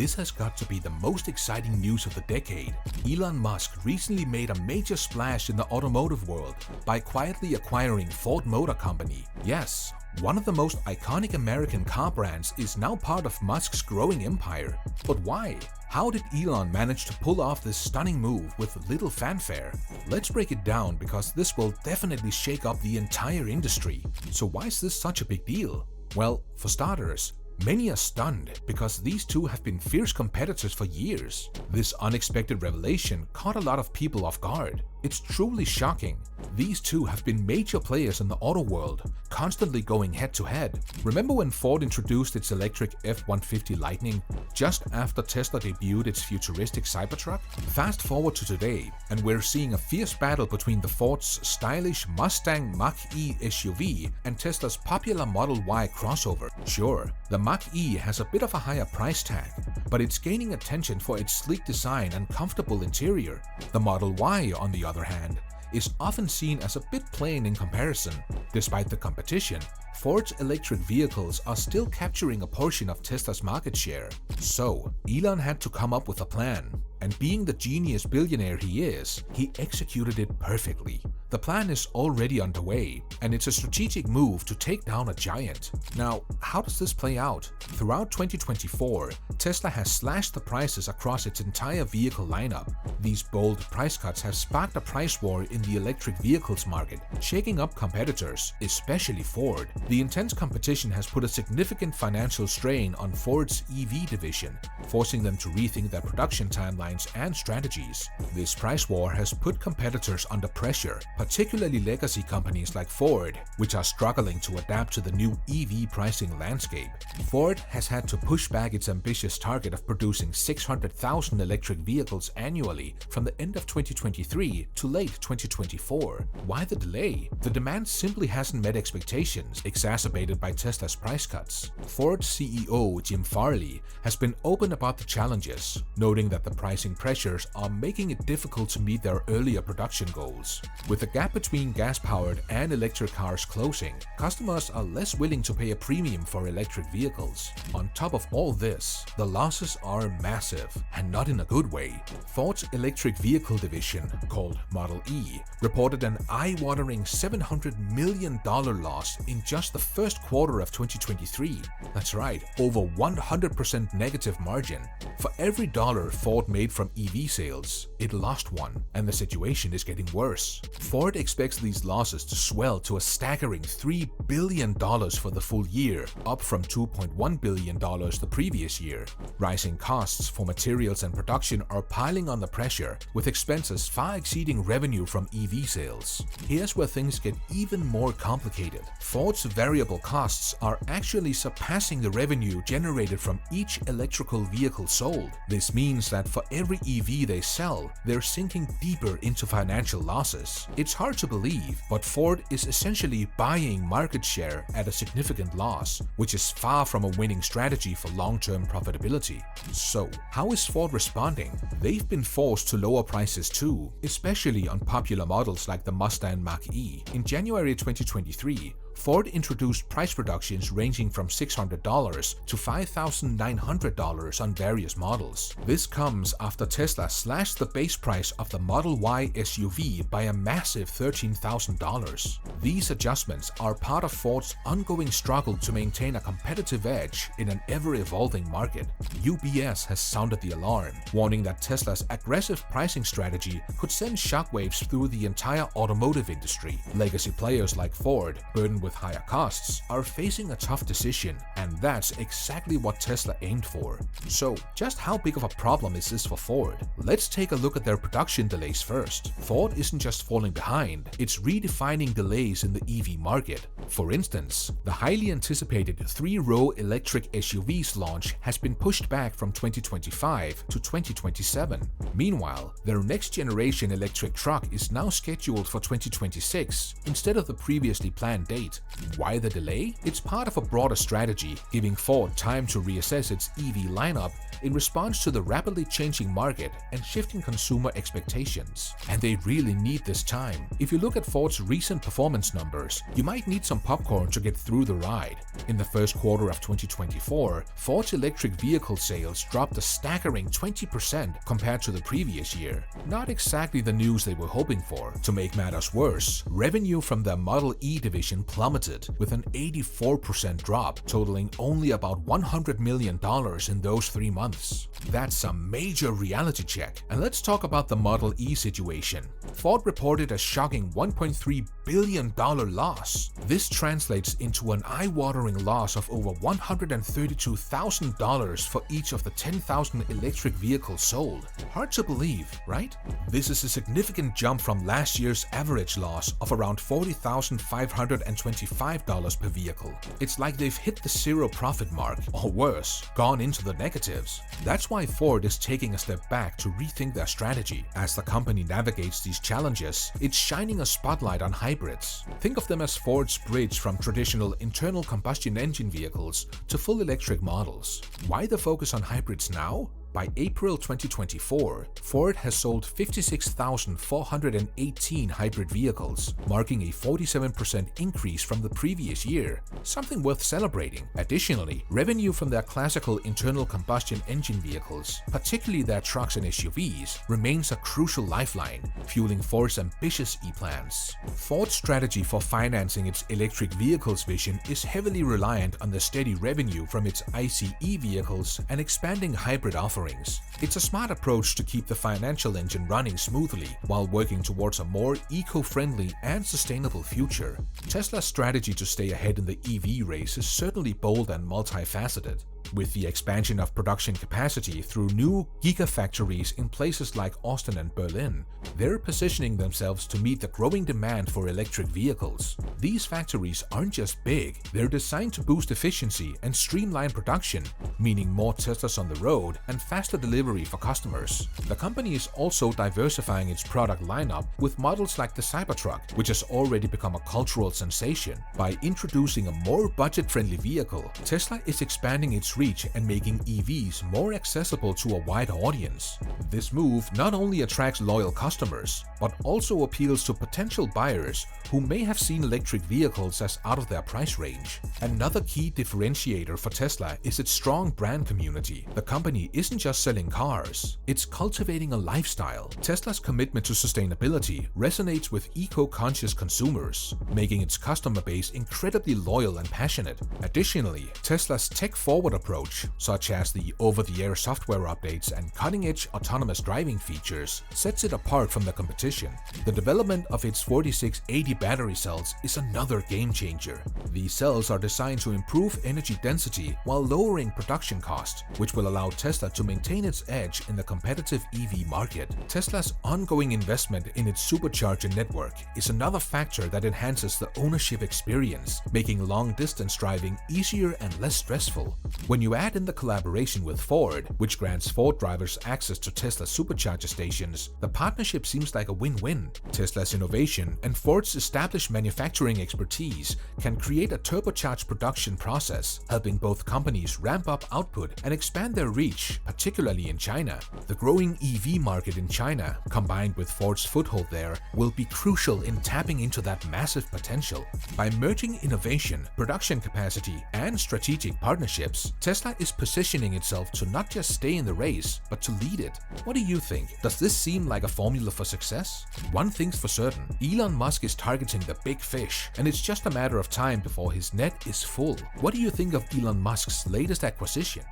This has got to be the most exciting news of the decade. Elon Musk recently made a major splash in the automotive world by quietly acquiring Ford Motor Company. Yes, one of the most iconic American car brands is now part of Musk's growing empire. But why? How did Elon manage to pull off this stunning move with little fanfare? Let's break it down because this will definitely shake up the entire industry. So why is this such a big deal? Well, for starters, many are stunned because these two have been fierce competitors for years. This unexpected revelation caught a lot of people off guard. It's truly shocking. These two have been major players in the auto world, constantly going head to head. Remember when Ford introduced its electric F-150 Lightning just after Tesla debuted its futuristic Cybertruck? Fast forward to today, and we're seeing a fierce battle between the Ford's stylish Mustang Mach-E SUV and Tesla's popular Model Y crossover. Sure, the Mach-E has a bit of a higher price tag, but it's gaining attention for its sleek design and comfortable interior. The Model Y, on the other hand, is often seen as a bit plain in comparison. Despite the competition, Ford's electric vehicles are still capturing a portion of Tesla's market share. So, Elon had to come up with a plan. And being the genius billionaire he is, he executed it perfectly. The plan is already underway, and it's a strategic move to take down a giant. Now, how does this play out? Throughout 2024, Tesla has slashed the prices across its entire vehicle lineup. These bold price cuts have sparked a price war in the electric vehicles market, shaking up competitors, especially Ford. The intense competition has put a significant financial strain on Ford's EV division, forcing them to rethink their production timelines and strategies. This price war has put competitors under pressure, particularly legacy companies like Ford, which are struggling to adapt to the new EV pricing landscape. Ford has had to push back its ambitious target of producing 600,000 electric vehicles annually from the end of 2023 to late 2024. Why the delay? The demand simply hasn't met expectations, exacerbated by Tesla's price cuts. Ford's CEO Jim Farley has been open about the challenges, noting that the pricing pressures are making it difficult to meet their earlier production goals. With the gap between gas-powered and electric cars closing, customers are less willing to pay a premium for electric vehicles. On top of all this, the losses are massive, and not in a good way. Ford's electric vehicle division, called Model E, reported an eye-watering $700 million loss in just the first quarter of 2023. That's right, over 100% negative margin. For every dollar Ford made from EV sales, it lost one, and the situation is getting worse. Ford expects these losses to swell to a staggering $3 billion for the full year, up from $2.1 billion the previous year. Rising costs for materials and production are piling on the pressure, with expenses far exceeding revenue from EV sales. Here's where things get even more complicated. Ford's variable costs are actually surpassing the revenue generated from each electrical vehicle sold. This means that for every EV they sell, they're sinking deeper into financial losses. It's hard to believe, but Ford is essentially buying market share at a significant loss, which is far from a winning strategy for long-term profitability. So, how is Ford responding? They've been forced to lower prices too, especially on popular models like the Mustang Mach-E. In January 2023, Ford introduced price reductions ranging from $600 to $5,900 on various models. This comes after Tesla slashed the base price of the Model Y SUV by a massive $13,000. These adjustments are part of Ford's ongoing struggle to maintain a competitive edge in an ever-evolving market. UBS has sounded the alarm, warning that Tesla's aggressive pricing strategy could send shockwaves through the entire automotive industry. Legacy players like Ford, burdened with higher costs, are facing a tough decision, and that's exactly what Tesla aimed for. So, just how big of a problem is this for Ford? Let's take a look at their production delays first. Ford isn't just falling behind, it's redefining delays in the EV market. For instance, the highly anticipated 3-row electric SUV's launch has been pushed back from 2025 to 2027. Meanwhile, their next-generation electric truck is now scheduled for 2026 instead of the previously planned date. date. Why the delay? It's part of a broader strategy, giving Ford time to reassess its EV lineup in response to the rapidly changing market and shifting consumer expectations. And they really need this time. If you look at Ford's recent performance numbers, you might need some popcorn to get through the ride. In the first quarter of 2024, Ford's electric vehicle sales dropped a staggering 20% compared to the previous year. Not exactly the news they were hoping for. To make matters worse, revenue from their Model E division plummeted, with an 84% drop, totaling only about $100 million in those 3 months. That's a major reality check. And let's talk about the Model E situation. Ford reported a shocking $1.3 billion loss. This translates into an eye-watering loss of over $132,000 for each of the 10,000 electric vehicles sold. Hard to believe, right? This is a significant jump from last year's average loss of around $40,525 per vehicle. It's like they've hit the zero profit mark, or worse, gone into the negatives. That's why Ford is taking a step back to rethink their strategy. As the company navigates these challenges, it's shining a spotlight on hybrids. Think of them as Ford's bridge from traditional internal combustion engine vehicles to full electric models. Why the focus on hybrids now? By April 2024, Ford has sold 56,418 hybrid vehicles, marking a 47% increase from the previous year, something worth celebrating. Additionally, revenue from their classical internal combustion engine vehicles, particularly their trucks and SUVs, remains a crucial lifeline, fueling Ford's ambitious E-plans. Ford's strategy for financing its electric vehicles vision is heavily reliant on the steady revenue from its ICE vehicles and expanding hybrid offerings. It's a smart approach to keep the financial engine running smoothly while working towards a more eco-friendly and sustainable future. Tesla's strategy to stay ahead in the EV race is certainly bold and multifaceted. With the expansion of production capacity through new gigafactories in places like Austin and Berlin, they're positioning themselves to meet the growing demand for electric vehicles. These factories aren't just big, they're designed to boost efficiency and streamline production, meaning more Teslas on the road and faster delivery for customers. The company is also diversifying its product lineup with models like the Cybertruck, which has already become a cultural sensation. By introducing a more budget-friendly vehicle, Tesla is expanding its reach and making EVs more accessible to a wider audience. This move not only attracts loyal customers, but also appeals to potential buyers who may have seen electric vehicles as out of their price range. Another key differentiator for Tesla is its strong brand community. The company isn't just selling cars, it's cultivating a lifestyle. Tesla's commitment to sustainability resonates with eco-conscious consumers, making its customer base incredibly loyal and passionate. Additionally, Tesla's tech-forward approach, such as the over-the-air software updates and cutting-edge autonomous driving features, sets it apart from the competition. The development of its 4680 battery cells is another game-changer. These cells are designed to improve energy density while lowering production cost, which will allow Tesla to maintain its edge in the competitive EV market. Tesla's ongoing investment in its supercharger network is another factor that enhances the ownership experience, making long-distance driving easier and less stressful. When you add in the collaboration with Ford, which grants Ford drivers access to Tesla supercharger stations, the partnership seems like a win-win. Tesla's innovation and Ford's established manufacturing expertise can create a turbocharged production process, helping both companies ramp up output and expand their reach, particularly in China. The growing EV market in China, combined with Ford's foothold there, will be crucial in tapping into that massive potential. By merging innovation, production capacity, and strategic partnerships, Tesla is positioning itself to not just stay in the race, but to lead it. What do you think? Does this seem like a formula for success? One thing's for certain, Elon Musk is targeting the big fish, and it's just a matter of time before his net is full. What do you think of Elon Musk's latest acquisition?